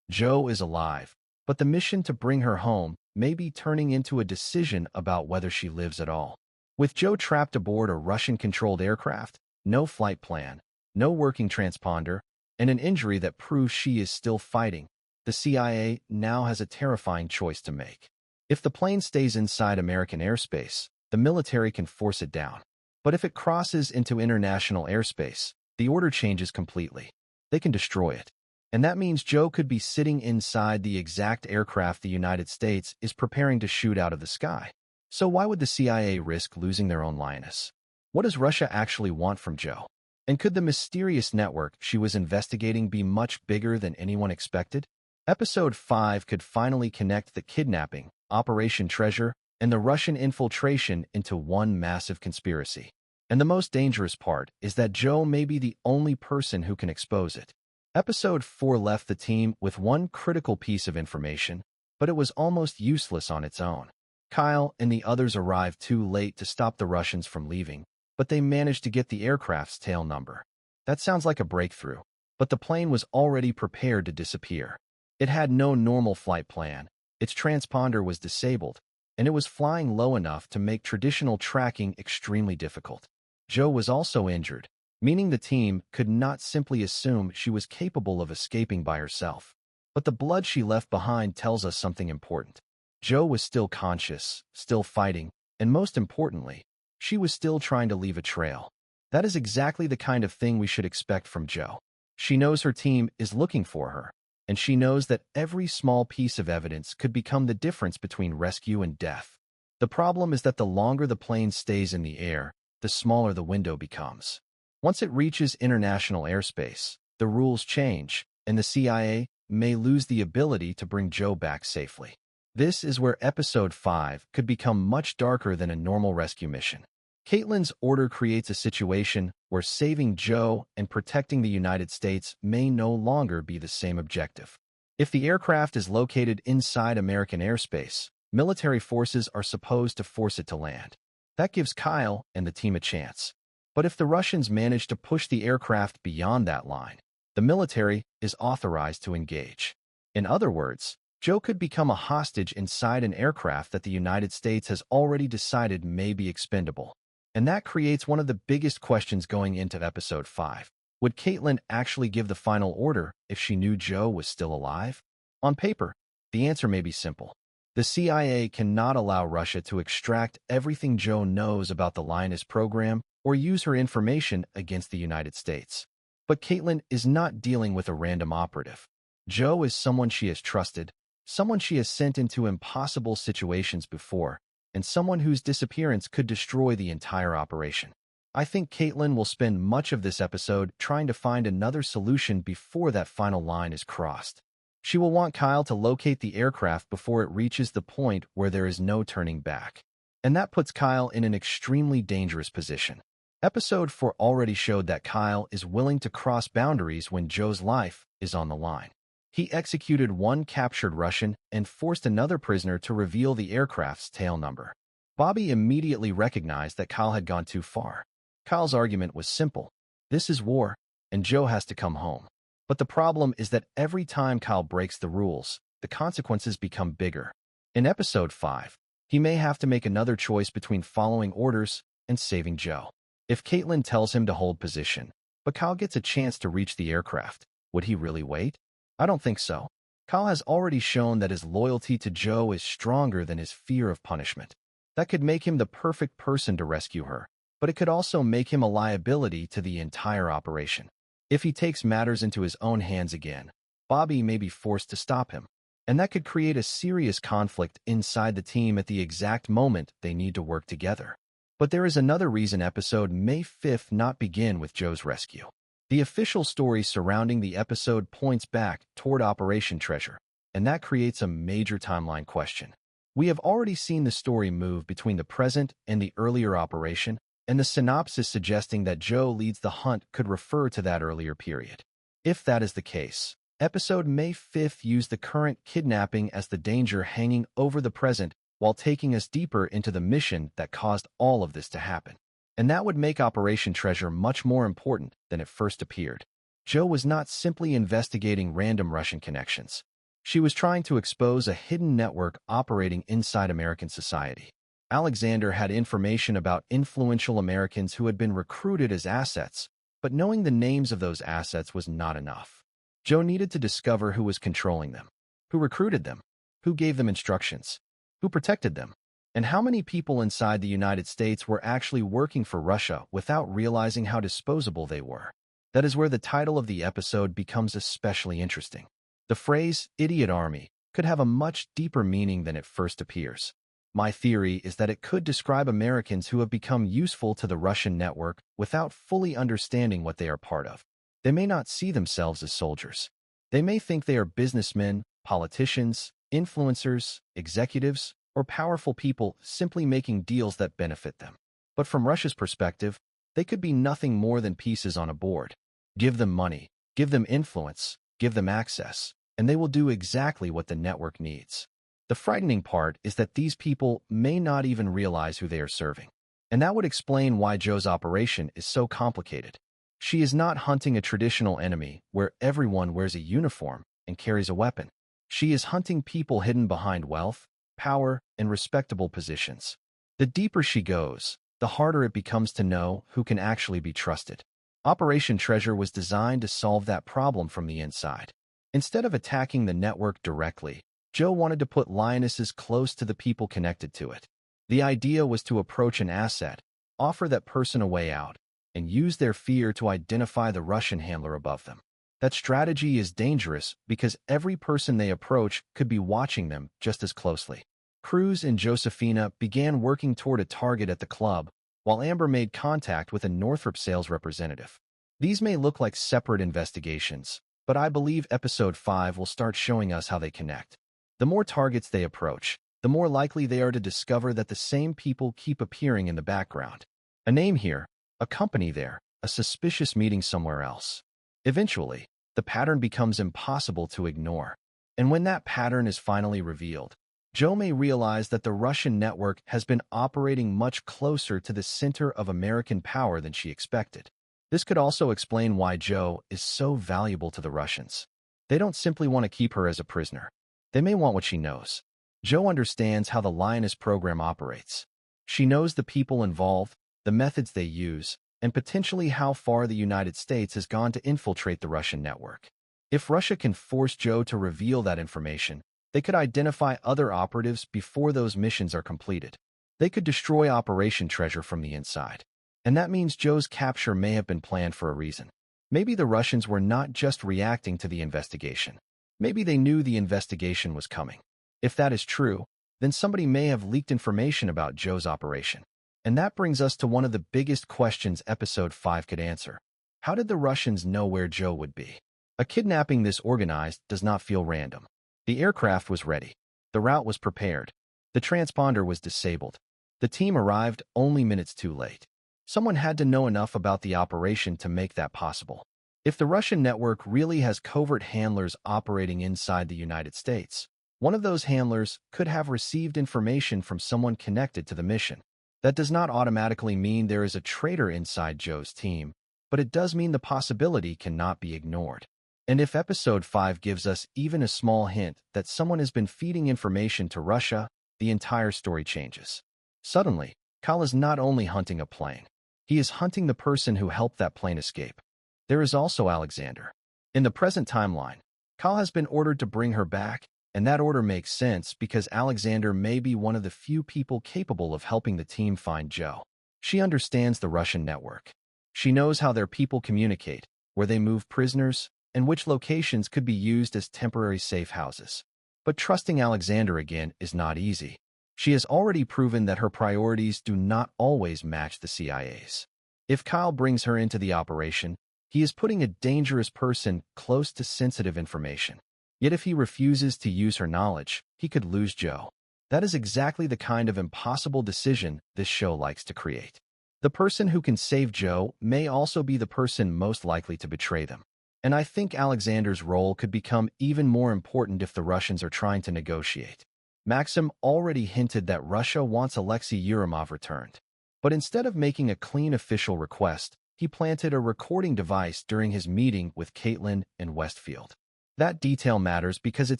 Joe is alive, but the mission to bring her home may be turning into a decision about whether she lives at all. With Joe trapped aboard a Russian-controlled aircraft, no flight plan, no working transponder, and an injury that proves she is still fighting, the CIA now has a terrifying choice to make. If the plane stays inside American airspace, the military can force it down. But if it crosses into international airspace, the order changes completely. They can destroy it. And that means Joe could be sitting inside the exact aircraft the United States is preparing to shoot out of the sky. So why would the CIA risk losing their own Lioness? What does Russia actually want from Joe? And could the mysterious network she was investigating be much bigger than anyone expected? Episode 5 could finally connect the kidnapping, Operation Treasure, and the Russian infiltration into one massive conspiracy. And the most dangerous part is that Joe may be the only person who can expose it. Episode 4 left the team with one critical piece of information, but it was almost useless on its own. Kyle and the others arrived too late to stop the Russians from leaving, but they managed to get the aircraft's tail number. That sounds like a breakthrough, but the plane was already prepared to disappear. It had no normal flight plan, its transponder was disabled, and it was flying low enough to make traditional tracking extremely difficult. Joe was also injured, meaning the team could not simply assume she was capable of escaping by herself. But the blood she left behind tells us something important. Joe was still conscious, still fighting, and most importantly, she was still trying to leave a trail. That is exactly the kind of thing we should expect from Joe. She knows her team is looking for her, and she knows that every small piece of evidence could become the difference between rescue and death. The problem is that the longer the plane stays in the air, the smaller the window becomes. Once it reaches international airspace, the rules change, and the CIA may lose the ability to bring Joe back safely. This is where Episode 5 could become much darker than a normal rescue mission. Caitlyn's order creates a situation where saving Joe and protecting the United States may no longer be the same objective. If the aircraft is located inside American airspace, military forces are supposed to force it to land. That gives Kyle and the team a chance. But if the Russians manage to push the aircraft beyond that line, the military is authorized to engage. In other words, Joe could become a hostage inside an aircraft that the United States has already decided may be expendable. And that creates one of the biggest questions going into Episode 5. Would Caitlyn actually give the final order if she knew Joe was still alive? On paper, the answer may be simple. The CIA cannot allow Russia to extract everything Joe knows about the Lioness program or use her information against the United States. But Caitlyn is not dealing with a random operative. Joe is someone she has trusted, someone she has sent into impossible situations before, and someone whose disappearance could destroy the entire operation. I think Caitlyn will spend much of this episode trying to find another solution before that final line is crossed. She will want Kyle to locate the aircraft before it reaches the point where there is no turning back. And that puts Kyle in an extremely dangerous position. Episode 4 already showed that Kyle is willing to cross boundaries when Joe's life is on the line. He executed one captured Russian and forced another prisoner to reveal the aircraft's tail number. Bobby immediately recognized that Kyle had gone too far. Kyle's argument was simple. This is war, and Joe has to come home. But the problem is that every time Kyle breaks the rules, the consequences become bigger. In Episode 5, he may have to make another choice between following orders and saving Joe. If Caitlyn tells him to hold position, but Kyle gets a chance to reach the aircraft, would he really wait? I don't think so. Kyle has already shown that his loyalty to Joe is stronger than his fear of punishment. That could make him the perfect person to rescue her, but it could also make him a liability to the entire operation. If he takes matters into his own hands again, Bobby may be forced to stop him, and that could create a serious conflict inside the team at the exact moment they need to work together. But there is another reason episode May 5th not begin with Joe's rescue. The official story surrounding the episode points back toward Operation Treasure, and that creates a major timeline question. We have already seen the story move between the present and the earlier operation, and the synopsis suggesting that Joe leads the hunt could refer to that earlier period. If that is the case, episode May 5th used the current kidnapping as the danger hanging over the present while taking us deeper into the mission that caused all of this to happen. And that would make Operation Treasure much more important than it first appeared. Joe was not simply investigating random Russian connections. She was trying to expose a hidden network operating inside American society. Alexandre had information about influential Americans who had been recruited as assets, but knowing the names of those assets was not enough. Joe needed to discover who was controlling them, who recruited them, who gave them instructions, who protected them, and how many people inside the United States were actually working for Russia without realizing how disposable they were. That is where the title of the episode becomes especially interesting. The phrase, idiot army, could have a much deeper meaning than it first appears. My theory is that it could describe Americans who have become useful to the Russian network without fully understanding what they are part of. They may not see themselves as soldiers. They may think they are businessmen, politicians, influencers, executives, or powerful people simply making deals that benefit them. But from Russia's perspective, they could be nothing more than pieces on a board. Give them money, give them influence, give them access, and they will do exactly what the network needs. The frightening part is that these people may not even realize who they are serving. And that would explain why Joe's operation is so complicated. She is not hunting a traditional enemy where everyone wears a uniform and carries a weapon. She is hunting people hidden behind wealth, power, and respectable positions. The deeper she goes, the harder it becomes to know who can actually be trusted. Operation Treasure was designed to solve that problem from the inside. Instead of attacking the network directly, Joe wanted to put Lionesses close to the people connected to it. The idea was to approach an asset, offer that person a way out, and use their fear to identify the Russian handler above them. That strategy is dangerous because every person they approach could be watching them just as closely. Cruz and Josefina began working toward a target at the club, while Amber made contact with a Northrop sales representative. These may look like separate investigations, but I believe Episode 5 will start showing us how they connect. The more targets they approach, the more likely they are to discover that the same people keep appearing in the background. A name here, a company there, a suspicious meeting somewhere else. Eventually, the pattern becomes impossible to ignore. And when that pattern is finally revealed, Joe may realize that the Russian network has been operating much closer to the center of American power than she expected. This could also explain why Joe is so valuable to the Russians. They don't simply want to keep her as a prisoner. They may want what she knows. Joe understands how the Lioness program operates. She knows the people involved, the methods they use, and potentially how far the United States has gone to infiltrate the Russian network. If Russia can force Joe to reveal that information, they could identify other operatives before those missions are completed. They could destroy Operation Treasure from the inside. And that means Joe's capture may have been planned for a reason. Maybe the Russians were not just reacting to the investigation. Maybe they knew the investigation was coming. If that is true, then somebody may have leaked information about Joe's operation. And that brings us to one of the biggest questions Episode 5 could answer. How did the Russians know where Joe would be? A kidnapping this organized does not feel random. The aircraft was ready. The route was prepared. The transponder was disabled. The team arrived only minutes too late. Someone had to know enough about the operation to make that possible. If the Russian network really has covert handlers operating inside the United States, one of those handlers could have received information from someone connected to the mission. That does not automatically mean there is a traitor inside Joe's team, but it does mean the possibility cannot be ignored. And if Episode 5 gives us even a small hint that someone has been feeding information to Russia, the entire story changes. Suddenly, Kyle is not only hunting a plane. He is hunting the person who helped that plane escape. There is also Alexandre. In the present timeline, Kyle has been ordered to bring her back, and that order makes sense because Alexandre may be one of the few people capable of helping the team find Joe. She understands the Russian network. She knows how their people communicate, where they move prisoners, and which locations could be used as temporary safe houses. But trusting Alexandre again is not easy. She has already proven that her priorities do not always match the CIA's. If Kyle brings her into the operation, he is putting a dangerous person close to sensitive information. Yet if he refuses to use her knowledge, he could lose Joe. That is exactly the kind of impossible decision this show likes to create. The person who can save Joe may also be the person most likely to betray them. And I think Alexandre's role could become even more important if the Russians are trying to negotiate. Maxim already hinted that Russia wants Alexei Yeremov returned. But instead of making a clean official request, he planted a recording device during his meeting with Caitlyn and Westfield. That detail matters because it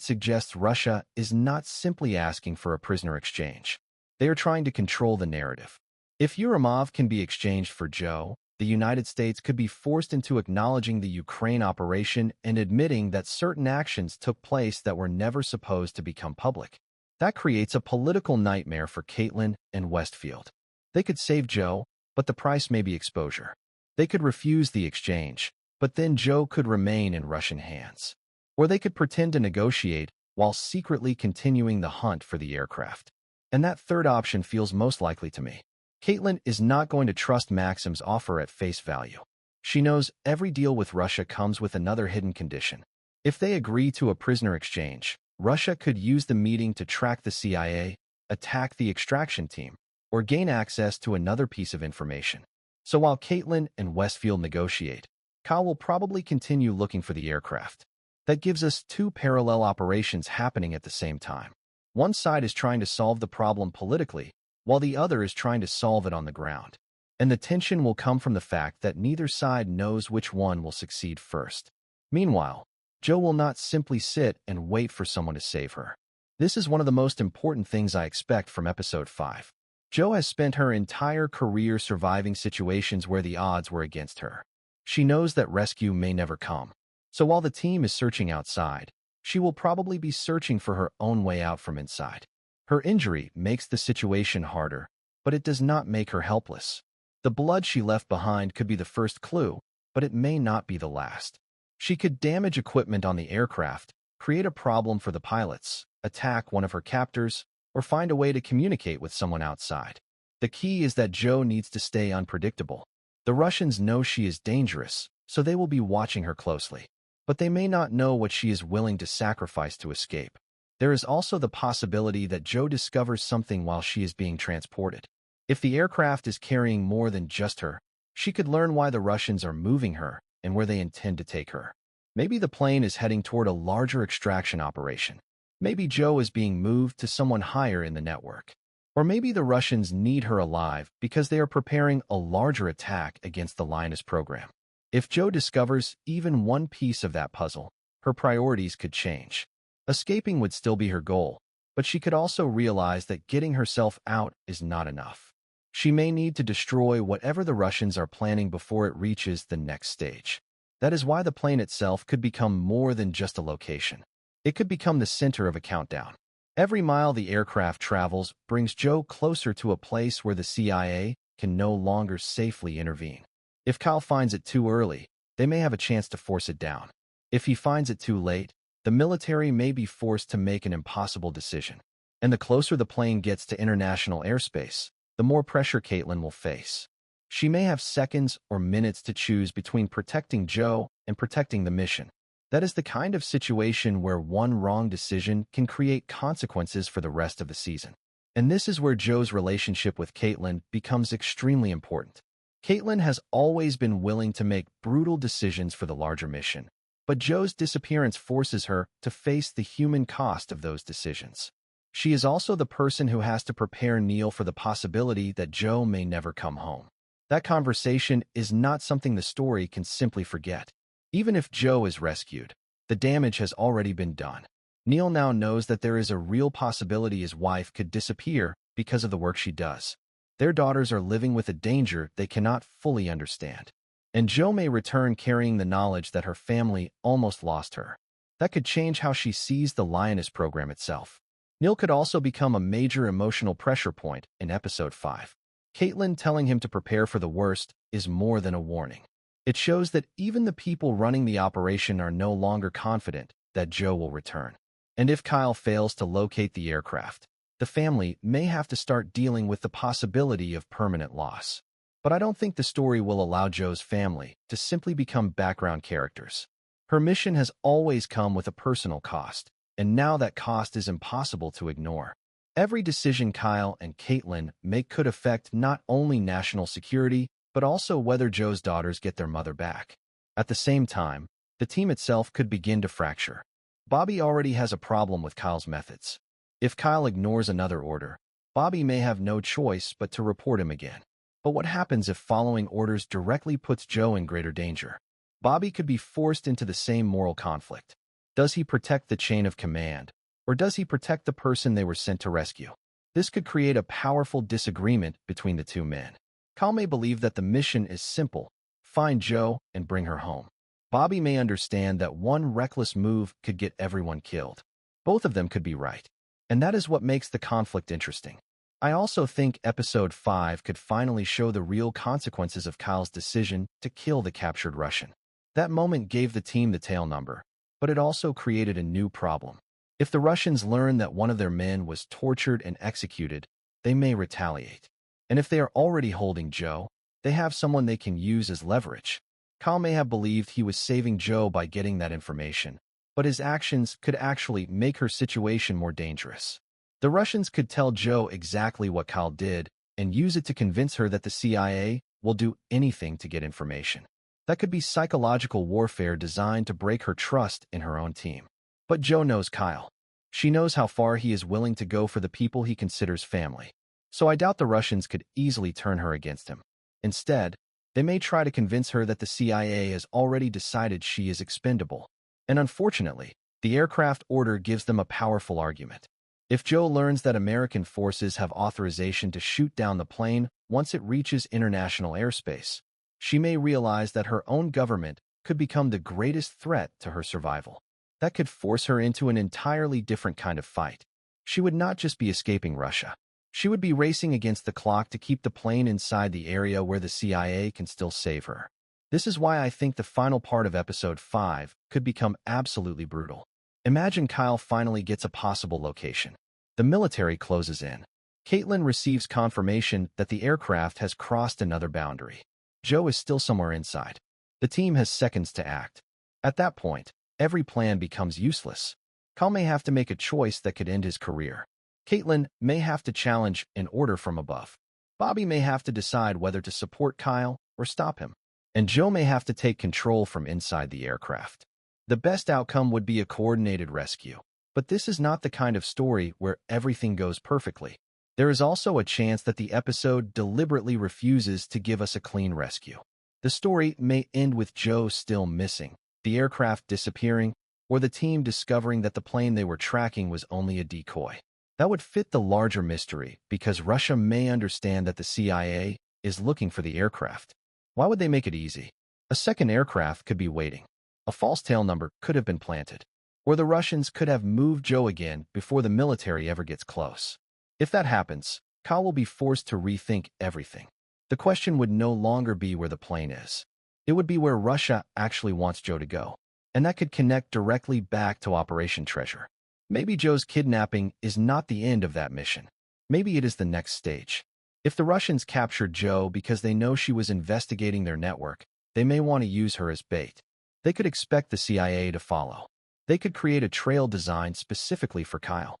suggests Russia is not simply asking for a prisoner exchange. They are trying to control the narrative. If Yurimov can be exchanged for Joe, the United States could be forced into acknowledging the Ukraine operation and admitting that certain actions took place that were never supposed to become public. That creates a political nightmare for Caitlyn and Westfield. They could save Joe, but the price may be exposure. They could refuse the exchange, but then Joe could remain in Russian hands. Or they could pretend to negotiate while secretly continuing the hunt for the aircraft. And that third option feels most likely to me. Caitlyn is not going to trust Maxim's offer at face value. She knows every deal with Russia comes with another hidden condition. If they agree to a prisoner exchange, Russia could use the meeting to track the CIA, attack the extraction team, or gain access to another piece of information. So while Caitlyn and Westfield negotiate, Kyle will probably continue looking for the aircraft. That gives us two parallel operations happening at the same time. One side is trying to solve the problem politically, while the other is trying to solve it on the ground. And the tension will come from the fact that neither side knows which one will succeed first. Meanwhile, Joe will not simply sit and wait for someone to save her. This is one of the most important things I expect from Episode 5. Joe has spent her entire career surviving situations where the odds were against her. She knows that rescue may never come. So while the team is searching outside, she will probably be searching for her own way out from inside. Her injury makes the situation harder, but it does not make her helpless. The blood she left behind could be the first clue, but it may not be the last. She could damage equipment on the aircraft, create a problem for the pilots, attack one of her captors, or find a way to communicate with someone outside. The key is that Joe needs to stay unpredictable. The Russians know she is dangerous, so they will be watching her closely. But they may not know what she is willing to sacrifice to escape. There is also the possibility that Joe discovers something while she is being transported. If the aircraft is carrying more than just her, she could learn why the Russians are moving her and where they intend to take her. Maybe the plane is heading toward a larger extraction operation. Maybe Joe is being moved to someone higher in the network. Or maybe the Russians need her alive because they are preparing a larger attack against the Lioness program. If Joe discovers even one piece of that puzzle, her priorities could change. Escaping would still be her goal, but she could also realize that getting herself out is not enough. She may need to destroy whatever the Russians are planning before it reaches the next stage. That is why the plane itself could become more than just a location. It could become the center of a countdown. Every mile the aircraft travels brings Joe closer to a place where the CIA can no longer safely intervene. If Kyle finds it too early, they may have a chance to force it down. If he finds it too late, the military may be forced to make an impossible decision. And the closer the plane gets to international airspace, the more pressure Caitlyn will face. She may have seconds or minutes to choose between protecting Joe and protecting the mission. That is the kind of situation where one wrong decision can create consequences for the rest of the season. And this is where Joe's relationship with Caitlyn becomes extremely important. Caitlyn has always been willing to make brutal decisions for the larger mission, but Joe's disappearance forces her to face the human cost of those decisions. She is also the person who has to prepare Neil for the possibility that Joe may never come home. That conversation is not something the story can simply forget. Even if Joe is rescued, the damage has already been done. Neil now knows that there is a real possibility his wife could disappear because of the work she does. Their daughters are living with a danger they cannot fully understand. And Joe may return carrying the knowledge that her family almost lost her. That could change how she sees the Lioness program itself. Neil could also become a major emotional pressure point in Episode 5. Caitlyn telling him to prepare for the worst is more than a warning. It shows that even the people running the operation are no longer confident that Joe will return. And if Kyle fails to locate the aircraft, the family may have to start dealing with the possibility of permanent loss. But I don't think the story will allow Joe's family to simply become background characters. Her mission has always come with a personal cost, and now that cost is impossible to ignore. Every decision Kyle and Caitlyn make could affect not only national security, but also whether Joe's daughters get their mother back. At the same time, the team itself could begin to fracture. Bobby already has a problem with Kyle's methods. If Kyle ignores another order, Bobby may have no choice but to report him again. But what happens if following orders directly puts Joe in greater danger? Bobby could be forced into the same moral conflict. Does he protect the chain of command, or does he protect the person they were sent to rescue? This could create a powerful disagreement between the two men. Kyle may believe that the mission is simple: find Jo and bring her home. Bobby may understand that one reckless move could get everyone killed. Both of them could be right, and that is what makes the conflict interesting. I also think Episode 5 could finally show the real consequences of Kyle's decision to kill the captured Russian. That moment gave the team the tail number, but it also created a new problem. If the Russians learn that one of their men was tortured and executed, they may retaliate. And if they are already holding Jo, they have someone they can use as leverage. Kyle may have believed he was saving Jo by getting that information, but his actions could actually make her situation more dangerous. The Russians could tell Jo exactly what Kyle did and use it to convince her that the CIA will do anything to get information. That could be psychological warfare designed to break her trust in her own team. But Jo knows Kyle. She knows how far he is willing to go for the people he considers family. So I doubt the Russians could easily turn her against him. Instead, they may try to convince her that the CIA has already decided she is expendable. And unfortunately, the aircraft order gives them a powerful argument. If Jo learns that American forces have authorization to shoot down the plane once it reaches international airspace, she may realize that her own government could become the greatest threat to her survival. That could force her into an entirely different kind of fight. She would not just be escaping Russia. She would be racing against the clock to keep the plane inside the area where the CIA can still save her. This is why I think the final part of Episode 5 could become absolutely brutal. Imagine Kyle finally gets a possible location. The military closes in. Caitlyn receives confirmation that the aircraft has crossed another boundary. Jo is still somewhere inside. The team has seconds to act. At that point, every plan becomes useless. Kyle may have to make a choice that could end his career. Caitlyn may have to challenge an order from above. Bobby may have to decide whether to support Kyle or stop him. And Jo may have to take control from inside the aircraft. The best outcome would be a coordinated rescue. But this is not the kind of story where everything goes perfectly. There is also a chance that the episode deliberately refuses to give us a clean rescue. The story may end with Jo still missing, the aircraft disappearing, or the team discovering that the plane they were tracking was only a decoy. That would fit the larger mystery because Russia may understand that the CIA is looking for the aircraft. Why would they make it easy? A second aircraft could be waiting. A false tail number could have been planted. Or the Russians could have moved Jo again before the military ever gets close. If that happens, Kyle will be forced to rethink everything. The question would no longer be where the plane is. It would be where Russia actually wants Jo to go. And that could connect directly back to Operation Treasure. Maybe Jo's kidnapping is not the end of that mission. Maybe it is the next stage. If the Russians captured Jo because they know she was investigating their network, they may want to use her as bait. They could expect the CIA to follow. They could create a trail designed specifically for Kyle.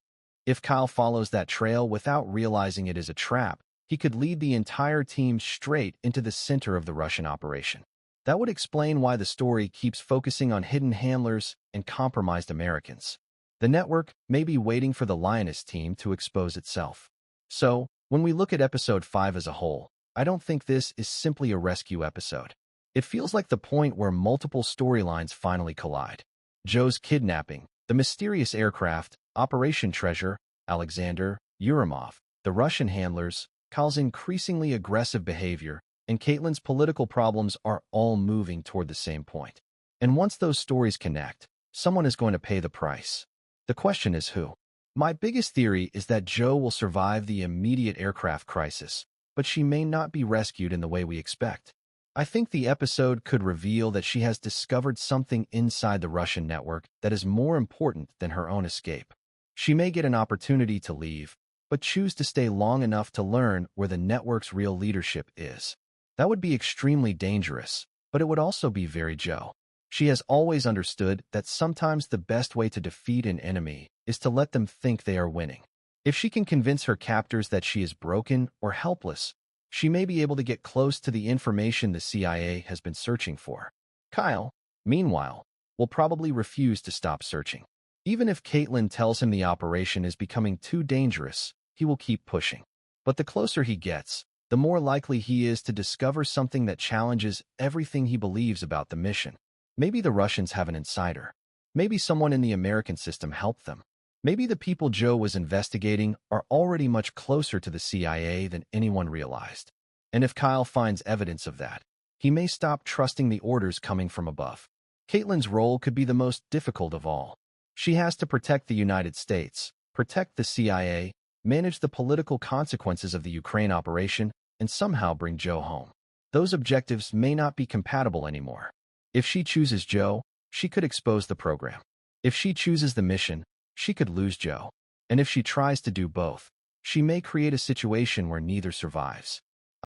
If Kyle follows that trail without realizing it is a trap, he could lead the entire team straight into the center of the Russian operation. That would explain why the story keeps focusing on hidden handlers and compromised Americans. The network may be waiting for the Lioness team to expose itself. So, when we look at Episode 5 as a whole, I don't think this is simply a rescue episode. It feels like the point where multiple storylines finally collide. Jo's kidnapping, the mysterious aircraft, Operation Treasure, Alexandre, Yurimov, the Russian handlers, Kyle's increasingly aggressive behavior, and Caitlyn's political problems are all moving toward the same point. And once those stories connect, someone is going to pay the price. The question is who? My biggest theory is that Jo will survive the immediate aircraft crisis, but she may not be rescued in the way we expect. I think the episode could reveal that she has discovered something inside the Russian network that is more important than her own escape. She may get an opportunity to leave, but choose to stay long enough to learn where the network's real leadership is. That would be extremely dangerous, but it would also be very Jo. She has always understood that sometimes the best way to defeat an enemy is to let them think they are winning. If she can convince her captors that she is broken or helpless, she may be able to get close to the information the CIA has been searching for. Kyle, meanwhile, will probably refuse to stop searching. Even if Caitlyn tells him the operation is becoming too dangerous, he will keep pushing. But the closer he gets, the more likely he is to discover something that challenges everything he believes about the mission. Maybe the Russians have an insider. Maybe someone in the American system helped them. Maybe the people Joe was investigating are already much closer to the CIA than anyone realized. And if Kyle finds evidence of that, he may stop trusting the orders coming from above. Caitlyn's role could be the most difficult of all. She has to protect the United States, protect the CIA, manage the political consequences of the Ukraine operation, and somehow bring Joe home. Those objectives may not be compatible anymore. If she chooses Joe, she could expose the program. If she chooses the mission, she could lose Joe. And if she tries to do both, she may create a situation where neither survives.